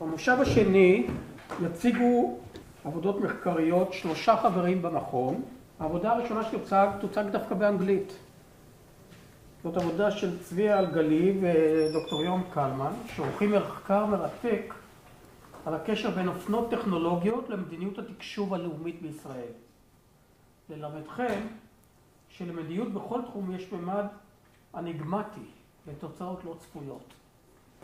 במושב השני יציגו עבודות מחקריות 3 חברים במכון. העבודה הראשונה שתוצג דווקא באנגלית. זאת עבודה של צביה, אלגלי ודוקטור יורם קלמן, שעורכים מחקר מרתק על הקשר בין אופנות טכנולוגיות למדיניות התקשוב הלאומית בישראל. ללמדכם שלמדיניות בכל תחום יש ממד אניגמטי ותוצאות לא צפויות.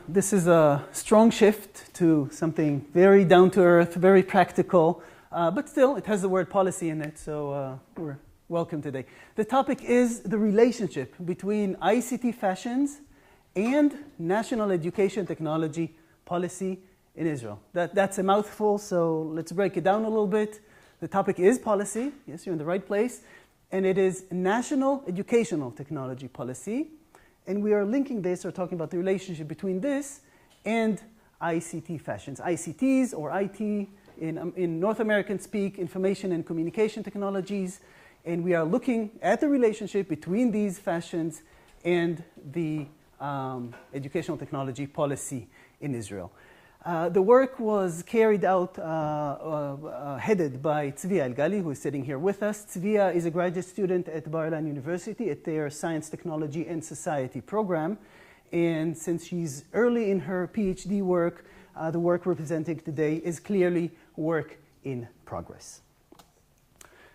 This is a strong shift to something very down to earth, very practical, but still it has the word policy in it, so we're welcome today. The topic is the relationship between ICT fashions and national education technology policy in Israel. That's a mouthful, so let's break it down a little bit. The topic is policy. Yes, you're in the right place. And it is national educational technology policy. And we are linking this or talking about the relationship between this and ICT fashions. ICTs or IT in North American speak, information and communication technologies. And we are looking at the relationship between these fashions and the educational technology policy in Israel. The work was carried out, headed by Tzvia Algali, who is sitting here with us. Tzvia is a graduate student at Bar-Ilan University at their Science, Technology, and Society program. And since she's early in her PhD work, the work we're presenting today is clearly work in progress.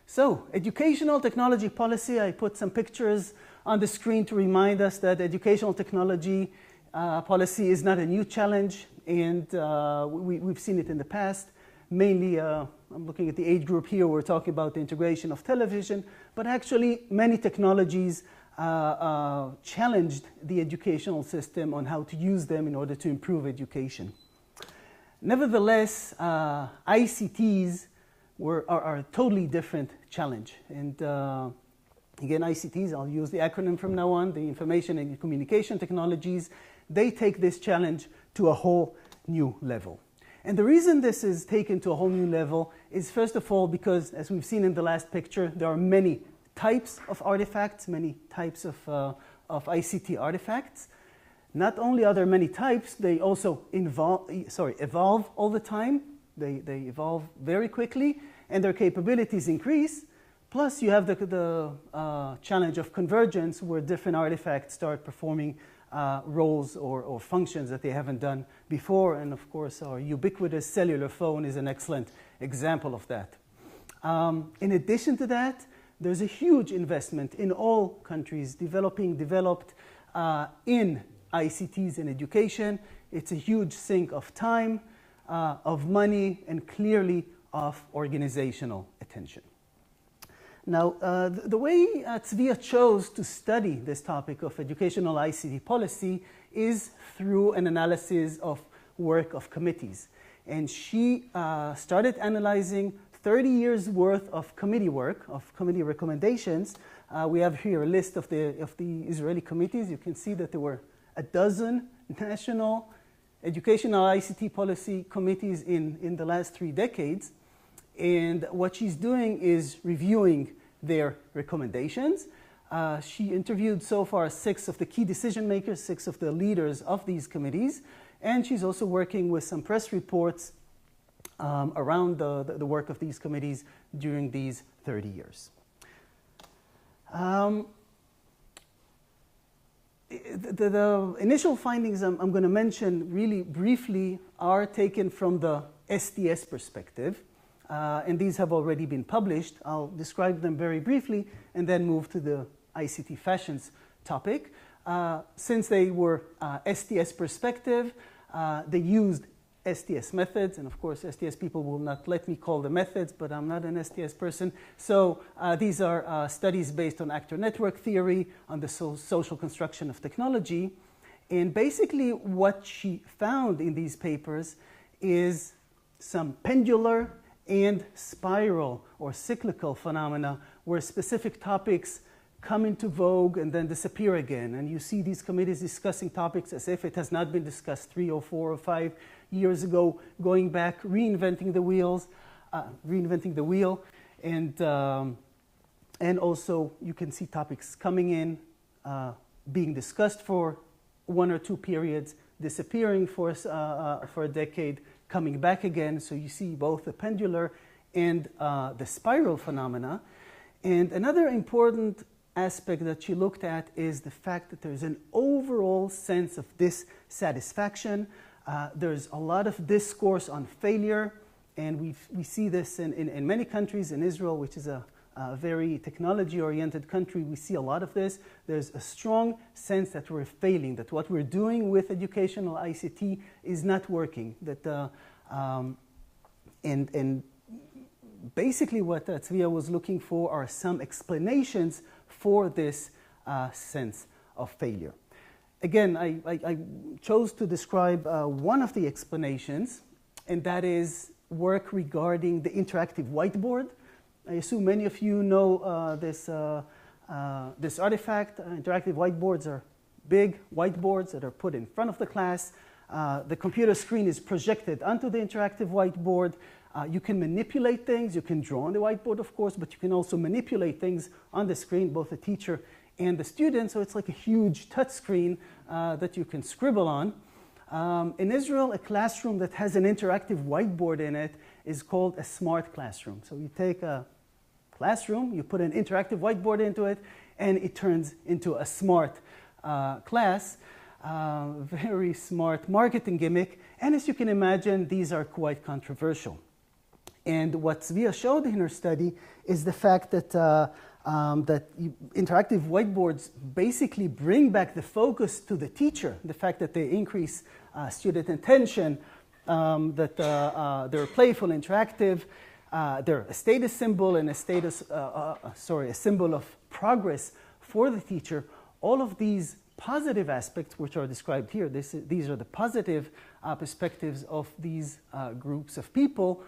So, educational technology policy, I put some pictures on the screen to remind us that educational technology policy is not a new challenge, and we've seen it in the past. Mainly, I'm looking at the age group here, we're talking about the integration of television, but actually many technologies challenged the educational system on how to use them in order to improve education. Nevertheless, ICTs are a totally different challenge. And again, ICTs, I'll use the acronym from now on, the information and communication technologies, they take this challenge to a whole new level. And the reason this is taken to a whole new level is first of all because, as we've seen in the last picture, there are many types of artifacts, many types of ICT artifacts. Not only are there many types, they also evolve all the time. They evolve very quickly, and their capabilities increase. Plus, you have the challenge of convergence, where different artifacts start performing roles or functions that they haven't done before. And of course, our ubiquitous cellular phone is an excellent example of that. In addition to that, there's a huge investment in all countries developed in ICTs in education. It's a huge sink of time, of money, and clearly of organizational attention. Now, the way Tzvia chose to study this topic of educational ICT policy is through an analysis of work of committees. And she started analyzing 30 years worth of committee work, of committee recommendations. We have here a list of the Israeli committees. You can see that there were a dozen national educational ICT policy committees in the last 3 decades. And what she's doing is reviewing their recommendations. She interviewed so far 6 of the key decision makers, 6 of the leaders of these committees, and she's also working with some press reports around the work of these committees during these 30 years. The initial findings I'm going to mention really briefly are taken from the STS perspective. And these have already been published. I'll describe them very briefly and then move to the ICT fashions topic. Since they were STS perspective, they used STS methods, and of course STS people will not let me call the methods, but I'm not an STS person. So these are studies based on actor network theory, on the social construction of technology. And basically what she found in these papers is some pendular and spiral or cyclical phenomena where specific topics come into vogue and then disappear again. And you see these committees discussing topics as if it has not been discussed 3 or 4 or 5 years ago, going back, reinventing the wheel. And also you can see topics coming in, being discussed for 1 or 2 periods, disappearing for a decade, coming back again. So you see both the pendular and the spiral phenomena. And another important aspect that she looked at is the fact that there's an overall sense of dissatisfaction. There's a lot of discourse on failure, and we see this in many countries. In Israel, which is a very technology-oriented country, we see a lot of this. There's a strong sense that we're failing, that what we're doing with educational ICT is not working. That and basically what Tzvia was looking for are some explanations for this sense of failure. Again, I chose to describe one of the explanations, and that is work regarding the interactive whiteboard. I assume many of you know this artifact. Interactive whiteboards are big whiteboards that are put in front of the class. The computer screen is projected onto the interactive whiteboard. You can manipulate things. You can draw on the whiteboard, of course, but you can also manipulate things on the screen, both the teacher and the student. So it's like a huge touch screen that you can scribble on. In Israel, a classroom that has an interactive whiteboard in it is called a smart classroom. So you take a classroom, you put an interactive whiteboard into it, and it turns into a smart class. Very smart marketing gimmick. And as you can imagine, these are quite controversial. And what Tzvia showed in her study is the fact that, interactive whiteboards basically bring back the focus to the teacher, the fact that they increase student attention, that they're playful, interactive, they're a status symbol and a symbol of progress for the teacher. All of these positive aspects, which are described here, these are the positive perspectives of these groups of people,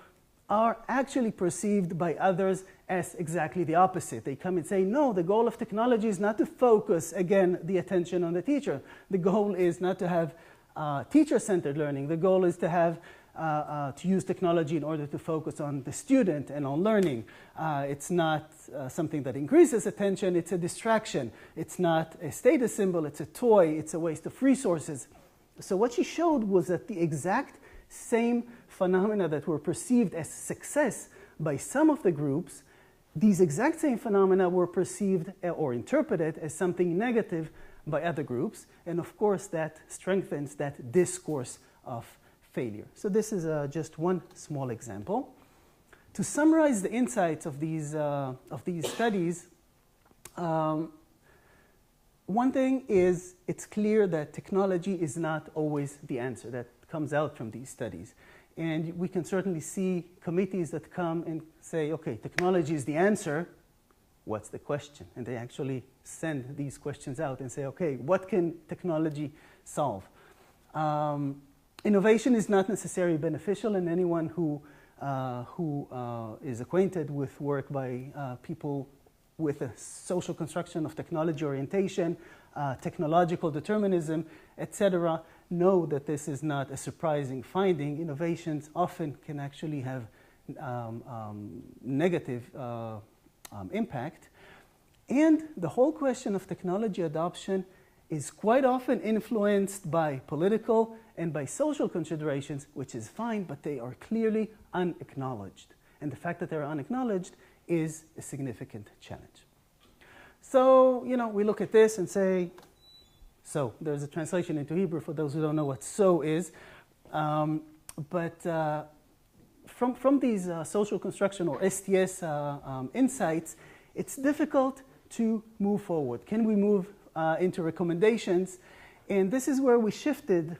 are actually perceived by others as exactly the opposite. They come and say, no, the goal of technology is not to focus, again, the attention on the teacher. The goal is not to have teacher-centered learning. The goal is to have to use technology in order to focus on the student and on learning. It's not something that increases attention. It's a distraction. It's not a status symbol. It's a toy. It's a waste of resources. So what she showed was that the exact same phenomena that were perceived as success by some of the groups, these exact same phenomena were perceived or interpreted as something negative by other groups. And of course, that strengthens that discourse of failure. So this is just one small example. To summarize the insights of these studies, one thing is it's clear that technology is not always the answer. That comes out from these studies. And we can certainly see committees that come and say, okay, technology is the answer. What's the question? And they actually send these questions out and say, okay, what can technology solve? Innovation is not necessarily beneficial, and anyone who is acquainted with work by people with a social construction of technology orientation, technological determinism, etc., know that this is not a surprising finding. Innovations often can actually have negative impact. And the whole question of technology adoption is quite often influenced by political and by social considerations, which is fine, but they are clearly unacknowledged. And the fact that they're unacknowledged is a significant challenge. So, we look at this and say, so there's a translation into Hebrew for those who don't know what so is. But from these social construction or STS insights, it's difficult to move forward. Can we move into recommendations? And this is where we shifted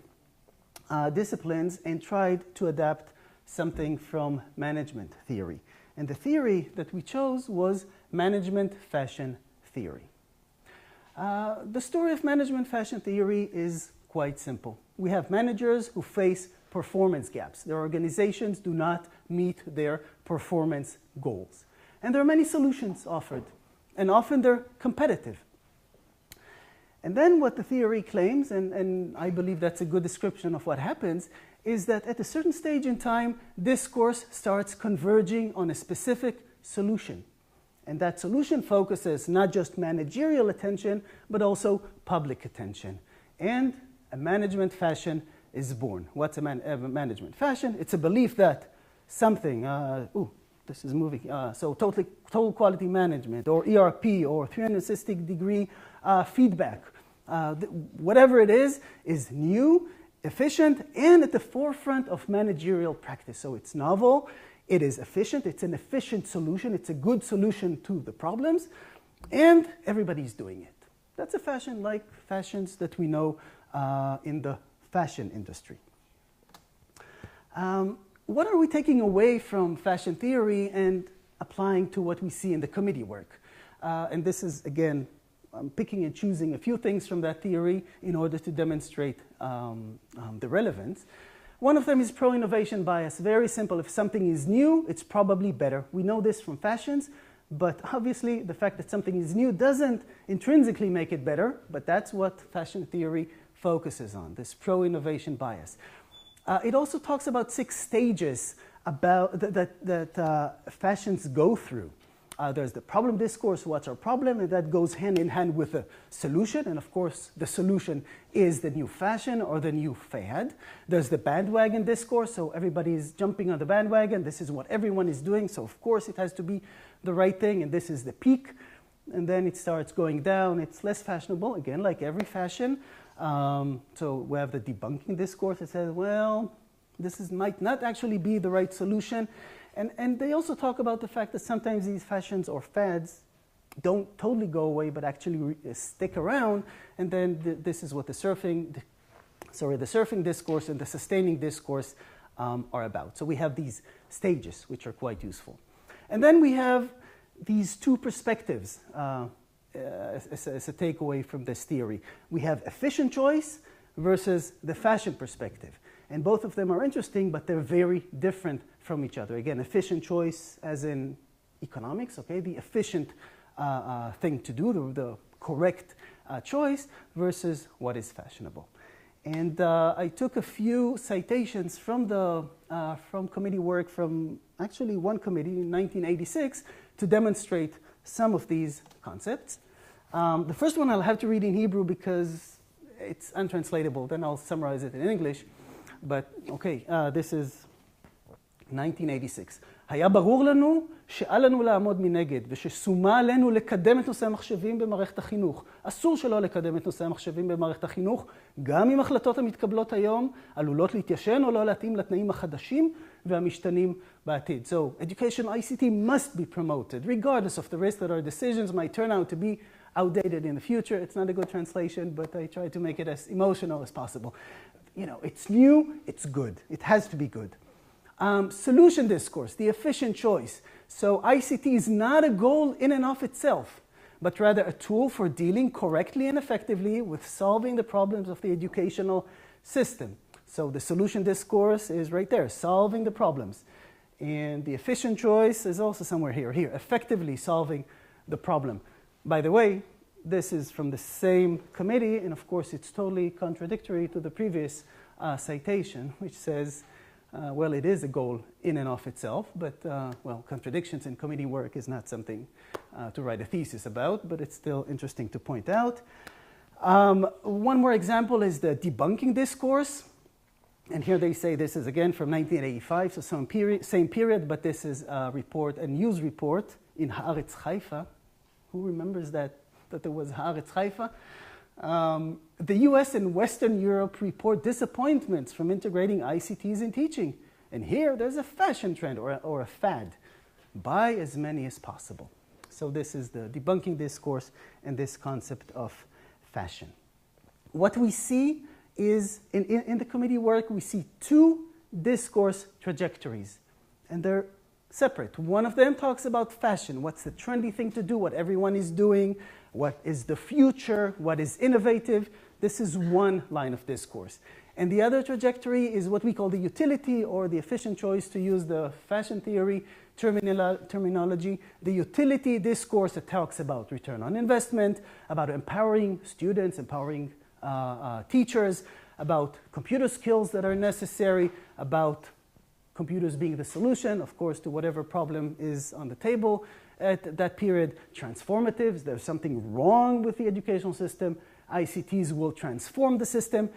disciplines and tried to adapt something from management theory. And the theory that we chose was management fashion theory. The story of management fashion theory is quite simple. We have managers who face performance gaps. Their organizations do not meet their performance goals. And there are many solutions offered, and often they're competitive. And then what the theory claims, and I believe that's a good description of what happens, is that at a certain stage in time, discourse starts converging on a specific solution. And that solution focuses not just managerial attention, but also public attention. And a management fashion is born. What's a management fashion? It's a belief that something, this is moving, so total quality management, or ERP, or 360-degree feedback. Whatever it is new, efficient, and at the forefront of managerial practice. So it's novel, it is efficient, it's an efficient solution, it's a good solution to the problems, and everybody's doing it. That's a fashion like fashions that we know in the fashion industry. What are we taking away from fashion theory and applying to what we see in the committee work? And this is, again, I'm picking and choosing a few things from that theory in order to demonstrate the relevance. One of them is pro-innovation bias. Very simple. If something is new, it's probably better. We know this from fashions, but obviously the fact that something is new doesn't intrinsically make it better, but that's what fashion theory focuses on, this pro-innovation bias. It also talks about 6 stages that fashions go through. There's the problem discourse, what's our problem, and that goes hand in hand with the solution. And of course, the solution is the new fashion or the new fad. There's the bandwagon discourse, so everybody's jumping on the bandwagon. This is what everyone is doing, so of course it has to be the right thing, and this is the peak. And then it starts going down. It's less fashionable, again, like every fashion. So we have the debunking discourse that says, well, might not actually be the right solution. And they also talk about the fact that sometimes these fashions or fads don't totally go away, but actually stick around. And then this is what the surfing discourse and the sustaining discourse are about. So we have these stages, which are quite useful. And then we have these 2 perspectives as a takeaway from this theory. We have efficient choice versus the fashion perspective. And both of them are interesting, but they're very different from each other. Again, efficient choice as in economics, okay, the efficient thing to do, the correct choice, versus what is fashionable. And I took a few citations from committee work from actually one committee in 1986 to demonstrate some of these concepts. The first one I'll have to read in Hebrew because it's untranslatable. Then I'll summarize it in English. But okay, this is 1986. היה ברור לנו שאל לנו לעמוד מנגד ושסומה עלינו לקדם את נושא המחשבים במערכת החינוך. אסור שלא לקדם את נושא המחשבים במערכת החינוך, גם אם החלטות המתקבלות היום עלולות להתיישן או לא להתאים לתנאים החדשים והמשתנים בעתיד. So, education ICT must be promoted, regardless of the risk that our decisions might turn out to be outdated in the future. It's not a good translation, but I try to make it as emotional as possible. You know, it's new, it's good. It has to be good. Solution discourse, the efficient choice. So ICT is not a goal in and of itself, but rather a tool for dealing correctly and effectively with solving the problems of the educational system. So the solution discourse is right there, solving the problems. And the efficient choice is also somewhere here, effectively solving the problem. By the way, this is from the same committee, and of course it's totally contradictory to the previous citation, which says, well, it is a goal in and of itself, but, well, contradictions in committee work is not something to write a thesis about, but it's still interesting to point out. One more example is the debunking discourse. And here they say this is again from 1985, so same period, but this is a report, a news report in Haaretz Haifa. Who remembers that there was Haaretz Haifa? The US and Western Europe report disappointments from integrating ICTs in teaching. And here there's a fashion trend or a fad. Buy as many as possible. So this is the debunking discourse and this concept of fashion. What we see is, in the committee work, we see 2 discourse trajectories. And they're separate. One of them talks about fashion. What's the trendy thing to do? What everyone is doing? What is the future? What is innovative? This is one line of discourse. And the other trajectory is what we call the utility or the efficient choice, to use the fashion theory terminology. The utility discourse that talks about return on investment, about empowering students, empowering teachers, about computer skills that are necessary, about computers being the solution, of course, to whatever problem is on the table at that period. Transformatives, there's something wrong with the educational system. ICTs will transform the system.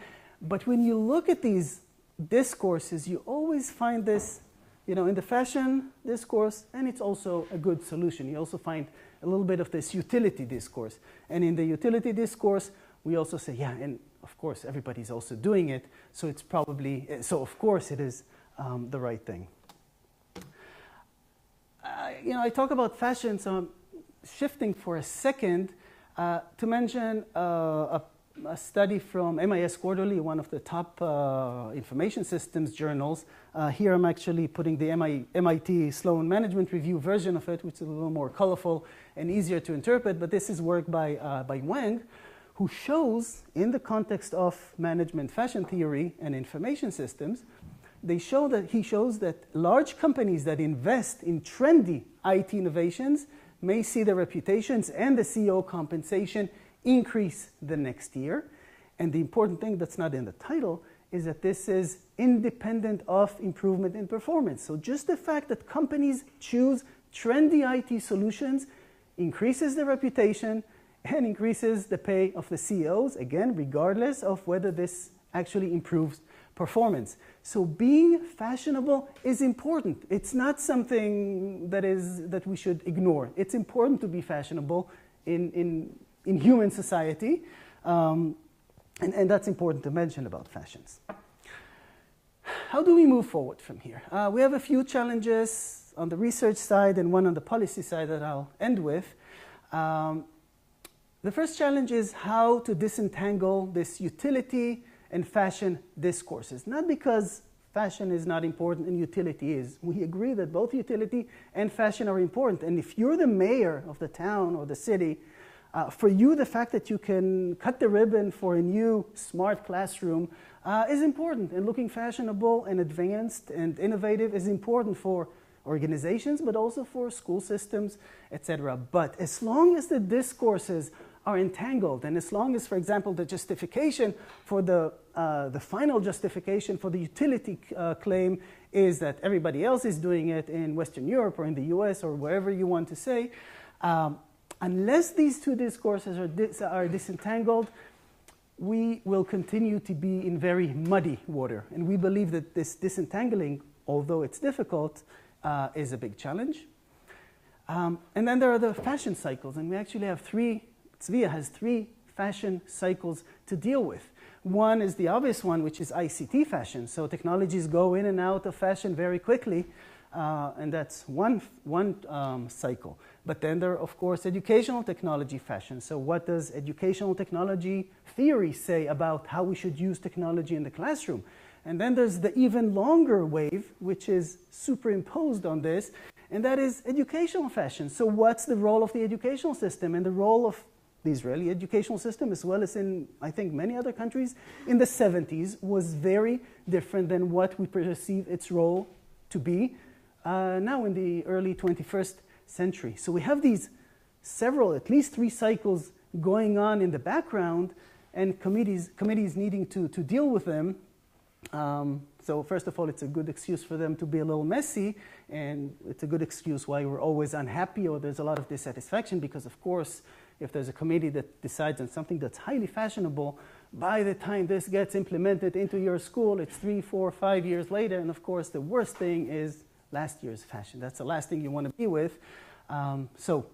But when you look at these discourses, you always find this, you know, in the fashion discourse, and it's also a good solution. You also find a little bit of this utility discourse. And in the utility discourse, we also say, yeah, and of course, everybody's also doing it, so it's probably, so of course it is the right thing. You know, I talk about fashion, so I'm shifting for a second to mention a study from MIS Quarterly, one of the top information systems journals. Here I'm actually putting the MIT Sloan Management Review version of it, which is a little more colorful and easier to interpret, but this is work by Wang, who shows, in the context of management fashion theory and information systems, he shows that large companies that invest in trendy IT innovations may see their reputations and the CEO compensation increase the next year. And the important thing that's not in the title is that this is independent of improvement in performance. So just the fact that companies choose trendy IT solutions increases their reputation and increases the pay of the CEOs, again, regardless of whether this actually improves performance. So being fashionable is important. It's not something that we should ignore. It's important to be fashionable in human society, and that's important to mention about fashions. How do we move forward from here? We have a few challenges on the research side and one on the policy side that I'll end with. The first challenge is how to disentangle this utility and fashion discourses. Not because fashion is not important and utility is. We agree that both utility and fashion are important. And if you're the mayor of the town or the city, for you, the fact that you can cut the ribbon for a new smart classroom is important. And looking fashionable and advanced and innovative is important for organizations, but also for school systems, etc. But as long as the discourses are entangled, and as long as, for example, the justification for the final justification for the utility claim is that everybody else is doing it in Western Europe or in the US or wherever you want to say, unless these two discourses are disentangled, we will continue to be in very muddy water. And we believe that this disentangling, although it's difficult, is a big challenge. And then there are the fashion cycles, and we actually have Tsvia has three fashion cycles to deal with. One is the obvious one, which is ICT fashion. So technologies go in and out of fashion very quickly, and that's one cycle. But then there are, of course, educational technology fashion. So what does educational technology theory say about how we should use technology in the classroom? And then there's the even longer wave, which is superimposed on this, and that is educational fashion. So what's the role of the educational system? And the role of the Israeli educational system, as well as in, I think, many other countries, in the 70s was very different than what we perceive its role to be now in the early 21st century. So we have these at least three cycles going on in the background, and committees needing to deal with them. So first of all, it's a good excuse for them to be a little messy, and it's a good excuse why we're always unhappy or there's a lot of dissatisfaction, because of course, if there's a committee that decides on something that's highly fashionable, by the time this gets implemented into your school, it's 3, 4, 5 years later, and of course, the worst thing is last year's fashion. That's the last thing you want to be with. So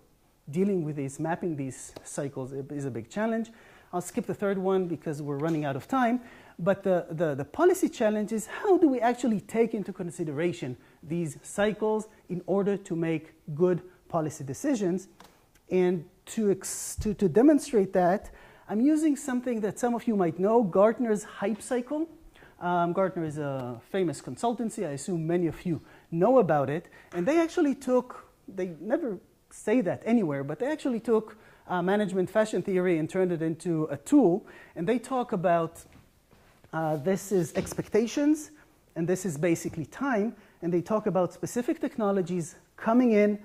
dealing with these, mapping these cycles is a big challenge. I'll skip the third one because we're running out of time. But the policy challenge is how do we actually take into consideration these cycles in order to make good policy decisions? And to demonstrate that, I'm using something that some of you might know, Gartner's hype cycle. Gartner is a famous consultancy. I assume many of you know about it. And they actually they never say that anywhere, but they actually took management fashion theory and turned it into a tool. And they talk about this is expectations, and this is basically time. And they talk about specific technologies coming in,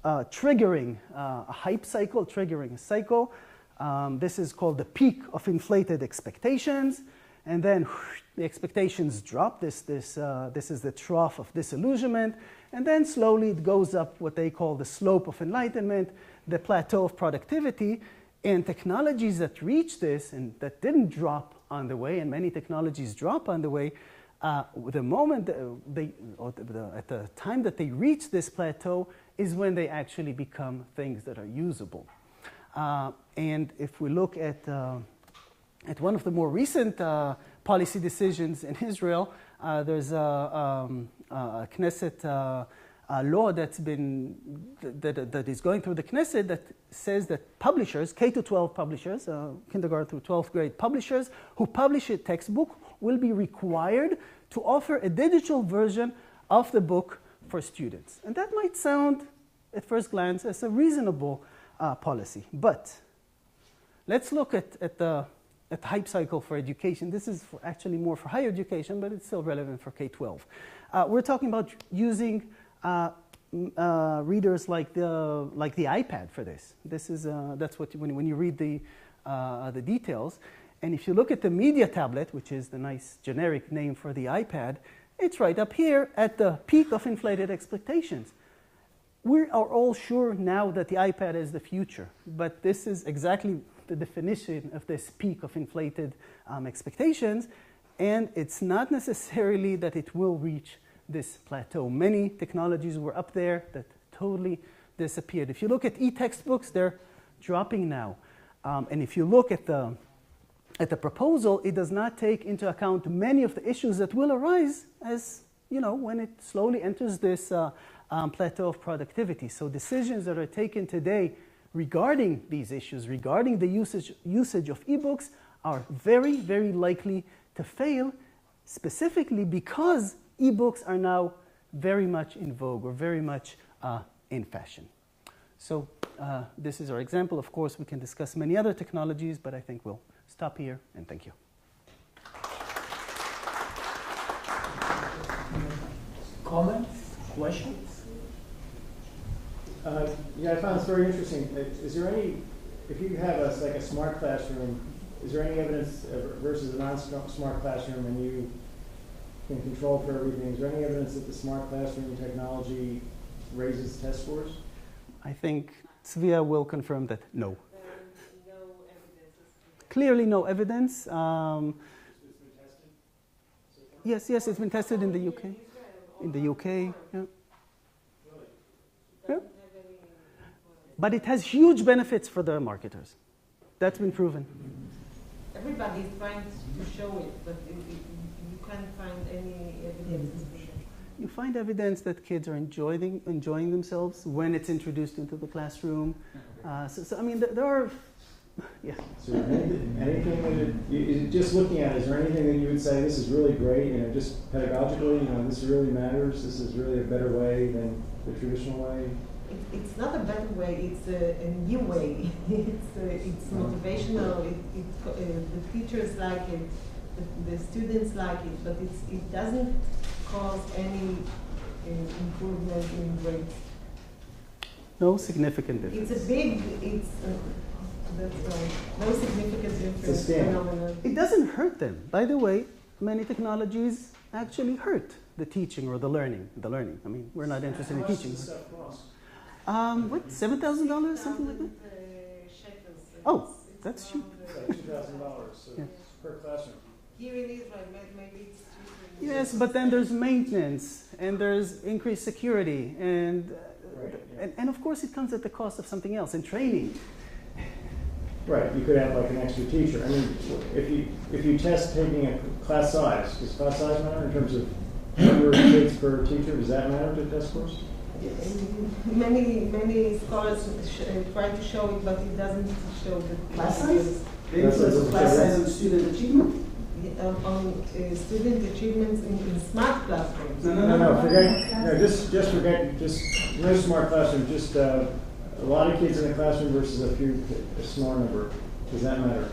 triggering a hype cycle, triggering a cycle. This is called the peak of inflated expectations. And then the expectations drop. This is the trough of disillusionment. And then slowly it goes up what they call the slope of enlightenment, the plateau of productivity. And technologies that reach this and that didn't drop on the way and many technologies drop on the way, the moment at the time that they reach this plateau is when they actually become things that are usable. And if we look at one of the more recent policy decisions in Israel, there's a Knesset law that is going through the Knesset that says that publishers, K-12 publishers, kindergarten through 12th grade publishers, who publish a textbook will be required to offer a digital version of the book for students. And that might sound, at first glance, as a reasonable policy. But let's look at the hype cycle for education. This is actually more for higher education, but it's still relevant for K-12. We're talking about using readers like the iPad for this. That's what when you read the details. And if you look at the media tablet, which is the nice generic name for the iPad, it's right up here at the peak of inflated expectations. We are all sure now that the iPad is the future, but this is exactly the definition of this peak of inflated expectations, and it's not necessarily that it will reach this plateau. Many technologies were up there that totally disappeared. If you look at e-textbooks, they're dropping now. And if you look at the proposal, it does not take into account many of the issues that will arise as, when it slowly enters this plateau of productivity. So decisions that are taken today regarding these issues, regarding the usage of ebooks, are very, very likely to fail, specifically because ebooks are now very much in vogue or very much in fashion. So this is our example. Of course, we can discuss many other technologies, but I think we'll stop here, and thank you. Comments? Questions? Yeah, I found this very interesting. Is there any, if you have like a smart classroom, is there any evidence versus a non-smart classroom, and you can control for everything? Is there any evidence that the smart classroom technology raises test scores? I think Czvia will confirm that no. Clearly no evidence. It's been tested? Yes, it's been tested in the UK. In the UK, yeah. Yeah. But it has huge benefits for the marketers. That's been proven. Everybody is trying to show it, but you can't find any evidence. You find evidence that kids are enjoying themselves when it's introduced into the classroom. So I mean, there are. Yeah. So anything that just looking at it, is there anything that you would say this is really great, just pedagogically, this really matters, this is really a better way than the traditional way? It's not a better way, it's a new way. It's motivational, the teachers like it, the students like it, but it doesn't cause any improvement in grades. No significant difference. That's right. No significant difference. Phenomenon. It doesn't hurt them. By the way, many technologies actually hurt the teaching or the learning. I mean, we're not interested in teaching. How much does stuff cost? What, $7,000, something like that? Oh, that's cheap. It's like $2,000 per classroom. Here in Israel, maybe it's cheaper. Yes, but then there's maintenance and there's increased security and of course it comes at the cost of something else, and training. Right, you could have like an extra teacher. I mean, if you test taking a class size, does class size matter in terms of number of kids per teacher? Does that matter to test scores? Many scholars try to show it, but it doesn't show the Class size? Class size on student achievement? On student achievements in smart classrooms. No, forget, no smart classroom, just a lot of kids in a classroom versus a small number. Does that matter?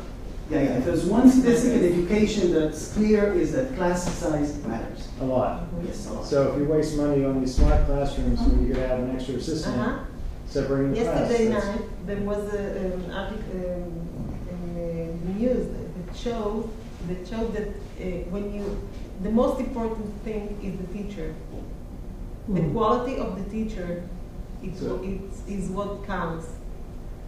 Yeah. If there's one statistic in education that's clear, is that class size matters. A lot. Yes, a lot. So if you waste money on these smart classrooms, when you could have an extra assistant separating the class. Yesterday night there was an article in the news that showed that the most important thing is the teacher. The quality of the teacher is what counts,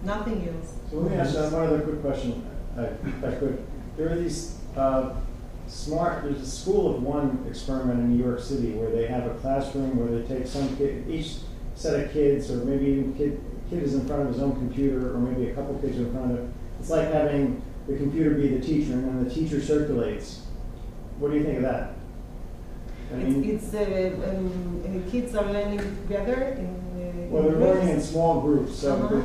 nothing else. So let me ask one other quick question, if I could. There are these there's a School of One experiment in New York City where they have a classroom where they take some kid, each set of kids, or maybe even kid is in front of his own computer, or maybe a couple kids are in front of it. It's like having the computer be the teacher, and then the teacher circulates. What do you think of that? I mean, kids are learning together well, they're learning in small groups, so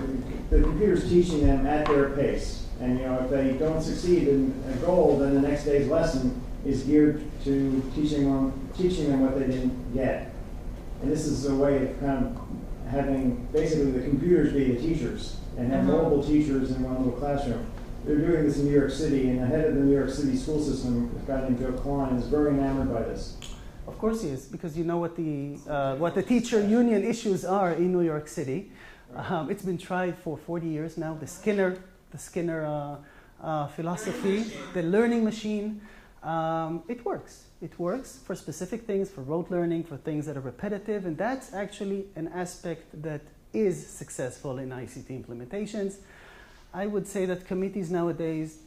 the computer's teaching them at their pace. And if they don't succeed in a goal, then the next day's lesson is geared to teaching them what they didn't get. And this is a way of kind of having basically the computers be the teachers and have multiple teachers in one little classroom. They're doing this in New York City, and the head of the New York City school system, a guy named Clman, is very enamored by this. Of course he is, because you know what the teacher union issues are in New York City. It's been tried for 40 years now. The Skinner philosophy, the learning machine, it works. It works for specific things, for rote learning, for things that are repetitive, and that's actually an aspect that is successful in ICT implementations. I would say that committees nowadays,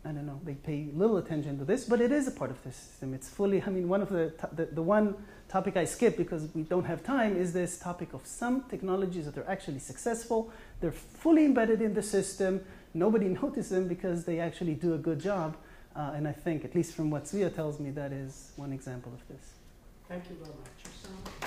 I don't know, they pay little attention to this, but it is a part of the system. It's fully, I mean, one of the one topic I skip because we don't have time is this topic of some technologies that are actually successful. They're fully embedded in the system. Nobody notices them because they actually do a good job. And I think, at least from what Tzvia tells me, that is one example of this. Thank you very much.